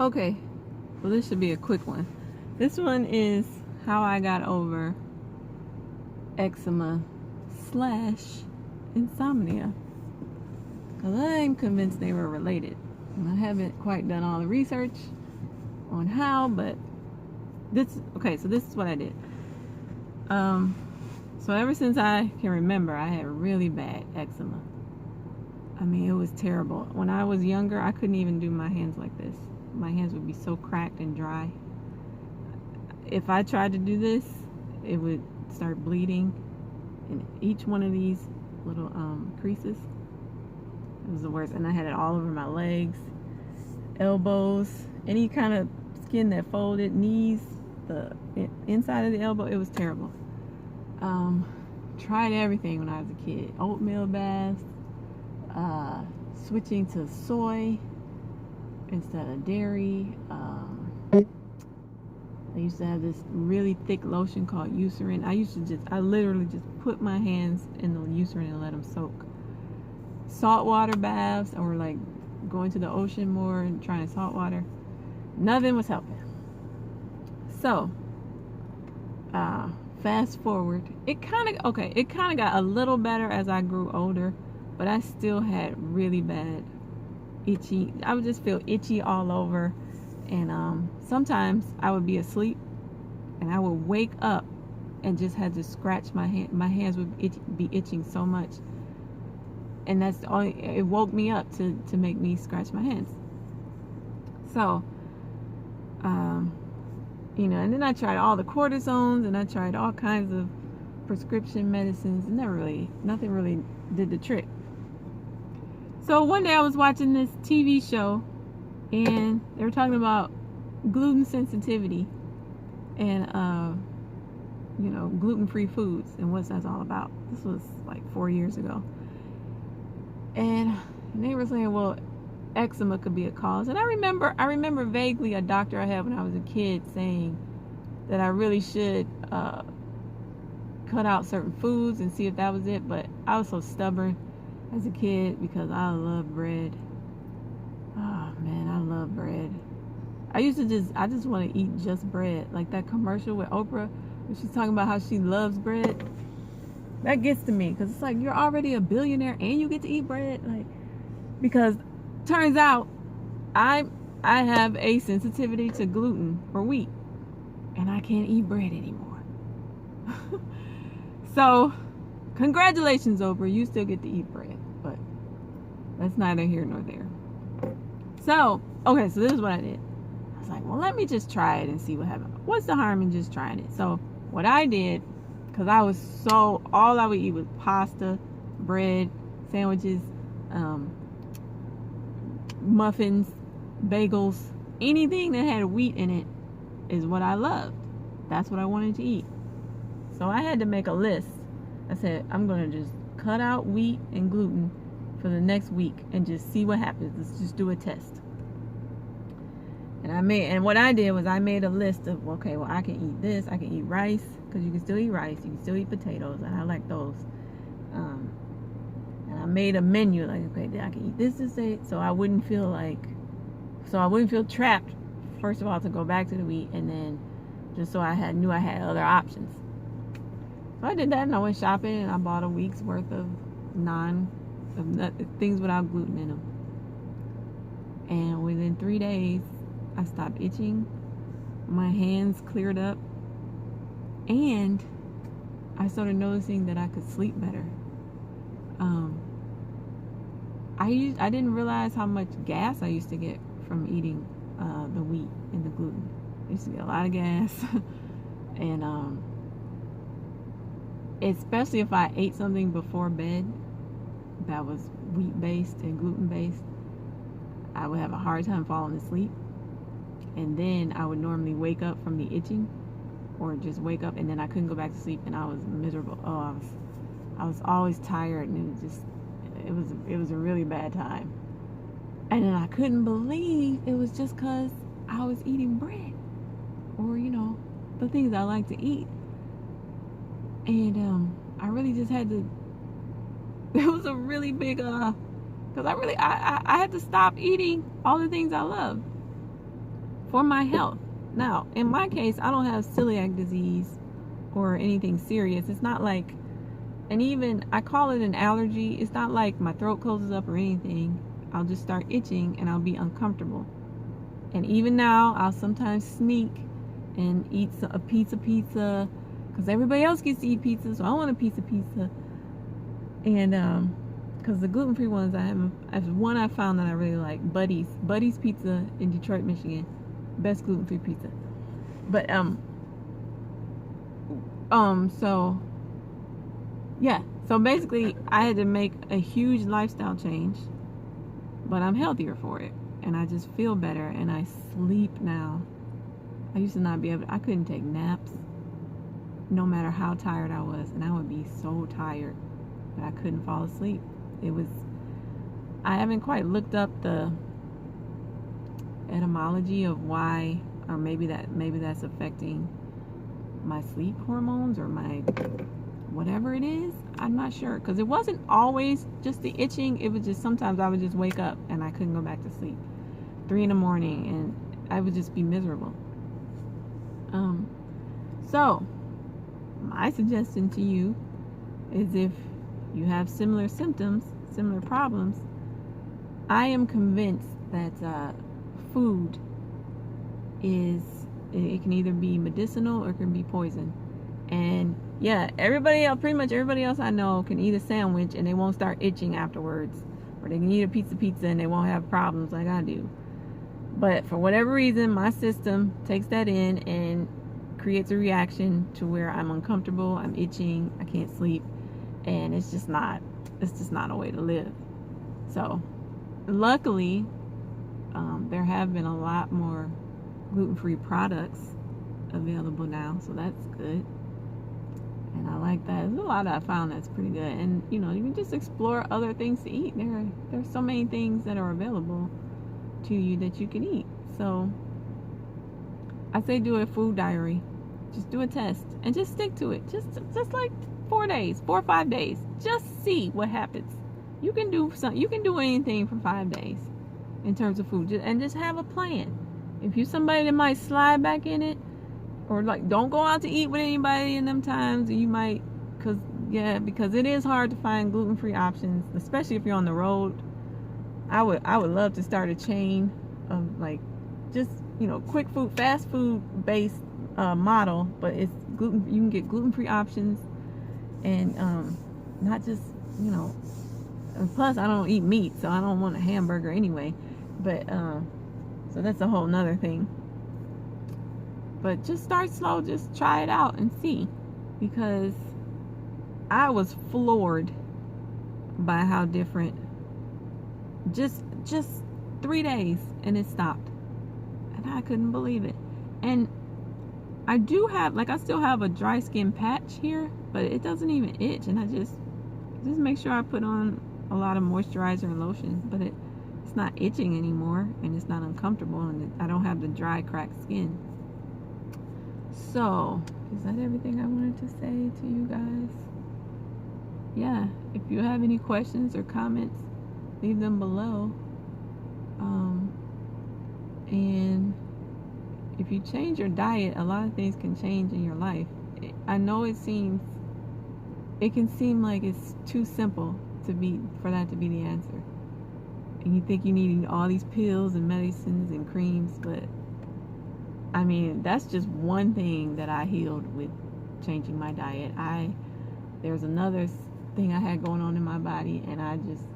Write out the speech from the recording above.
Okay, well this should be a quick one. This one is how I got over eczema / insomnia. Because I'm convinced they were related. And I haven't quite done all the research on how, but so this is what I did. So ever since I can remember, I had really bad eczema. I mean, it was terrible. When I was younger, I couldn't even do my hands like this. My hands would be so cracked and dry. If I tried to do this, it would start bleeding in each one of these little creases. It was the worst. And I had it all over my legs, elbows, any kind of skin that folded, knees, the inside of the elbow. It was terrible. Tried everything when I was a kid. Oatmeal baths, switching to soy instead of dairy. I used to have this really thick lotion called Eucerin. I literally just put my hands in the Eucerin and let them soak. Saltwater baths, or like going to the ocean more and trying salt water. Nothing was helping. So, fast forward. It kind of got a little better as I grew older, but I still had really bad itchy. I would just feel itchy all over. And sometimes I would be asleep and I would wake up and just had to scratch my hand. My hands would be itching so much. And that's all. It woke me up to make me scratch my hands. So, and then I tried all the cortisones and I tried all kinds of prescription medicines, and nothing really did the trick. So one day I was watching this TV show, and they were talking about gluten sensitivity and gluten-free foods and what that's all about. This was like 4 years ago. And they were saying, well, eczema could be a cause. And I remember vaguely a doctor I had when I was a kid saying that I really should cut out certain foods and see if that was it. But I was so stubborn as a kid because I love bread. Oh man, I love bread. I just want to eat just bread. Like that commercial with Oprah when she's talking about how she loves bread. That gets to me because it's like, you're already a billionaire and you get to eat bread. Like, because turns out I have a sensitivity to gluten or wheat, and I can't eat bread anymore. So congratulations, Oprah, you still get to eat bread, but that's neither here nor there. So okay, so this is what I did. I was like, well, let me just try it and see what happens. What's the harm in just trying it? So what I did, because all I would eat was pasta, bread, sandwiches, muffins, bagels, anything that had wheat in it is what I loved. That's what I wanted to eat. So I had to make a list. I said, I'm going to just cut out wheat and gluten for the next week and just see what happens. Let's just do a test. And what I did was I made a list of, okay, well, I can eat this. I can eat rice, because you can still eat rice. You can still eat potatoes, and I like those. And I made a menu, like, okay, I can eat this, so I wouldn't feel trapped, first of all, to go back to the wheat, and then just so I knew I had other options. So I did that, and I went shopping, and I bought a week's worth of things without gluten in them. And within 3 days, I stopped itching, my hands cleared up, and I started noticing that I could sleep better. I didn't realize how much gas I used to get from eating the wheat and the gluten. I used to get a lot of gas. And especially if I ate something before bed that was wheat based and gluten based, I would have a hard time falling asleep. And then I would normally wake up from the itching, or just wake up and then I couldn't go back to sleep, and I was miserable. I was always tired, and it was a really bad time. And then I couldn't believe it was just because I was eating bread, or the things I like to eat. And I really just had to. It was a really big because I had to stop eating all the things I love. for my health. Now, in my case, I don't have celiac disease or anything serious. It's not like, and even I call it an allergy. It's not like my throat closes up or anything. I'll just start itching and I'll be uncomfortable. And even now, I'll sometimes sneak and eat a pizza because everybody else gets to eat pizza, so I want a piece of pizza. And because the gluten-free ones, I have one I found that I really like, Buddy's Pizza in Detroit, Michigan, best gluten-free pizza. But so yeah, so basically I had to make a huge lifestyle change, but I'm healthier for it, and I just feel better, and I sleep now. I used to not be able to, I couldn't take naps no matter how tired I was, and I would be so tired that I couldn't fall asleep. I haven't quite looked up the etymology of why, or maybe that's affecting my sleep hormones or my whatever it is. I'm not sure, because it wasn't always just the itching. It was just sometimes I would just wake up and I couldn't go back to sleep 3 in the morning, and I would just be miserable. So my suggestion to you is, if you have similar symptoms, similar problems, I am convinced that food it can either be medicinal or it can be poison. And yeah, pretty much everybody else I know can eat a sandwich and they won't start itching afterwards, or they can eat a pizza and they won't have problems like I do. But for whatever reason, my system takes that in and creates a reaction to where I'm uncomfortable, I'm itching, I can't sleep, and it's just not a way to live. So luckily, there have been a lot more gluten-free products available now, so that's good, and I like that. There's a lot I found that's pretty good, and you can just explore other things to eat. There's so many things that are available to you that you can eat. So I say do a food diary. Just do a test and just stick to it. Just like 4 or 5 days. Just see what happens. You can do anything for 5 days in terms of food, and just have a plan. If you're somebody that might slide back in it, or like don't go out to eat with anybody in them times, you might, because it is hard to find gluten-free options, especially if you're on the road. I would love to start a chain of like just quick food, fast food based model, but it's you can get gluten-free options, and not just and plus I don't eat meat, so I don't want a hamburger anyway, but so that's a whole nother thing. But just start slow, just try it out and see, because I was floored by how different just 3 days and it stopped, and I couldn't believe it. And I still have a dry skin patch here, but it doesn't even itch, and I just make sure I put on a lot of moisturizer and lotion, but it's not itching anymore, and it's not uncomfortable, and I don't have the dry cracked skin. So is that everything I wanted to say to you guys? Yeah, if you have any questions or comments, leave them below. And if you change your diet, a lot of things can change in your life. I know it can seem like it's too simple for that to be the answer, and you think you need all these pills and medicines and creams, but I mean, that's just one thing that I healed with changing my diet. There's another thing I had going on in my body, and I just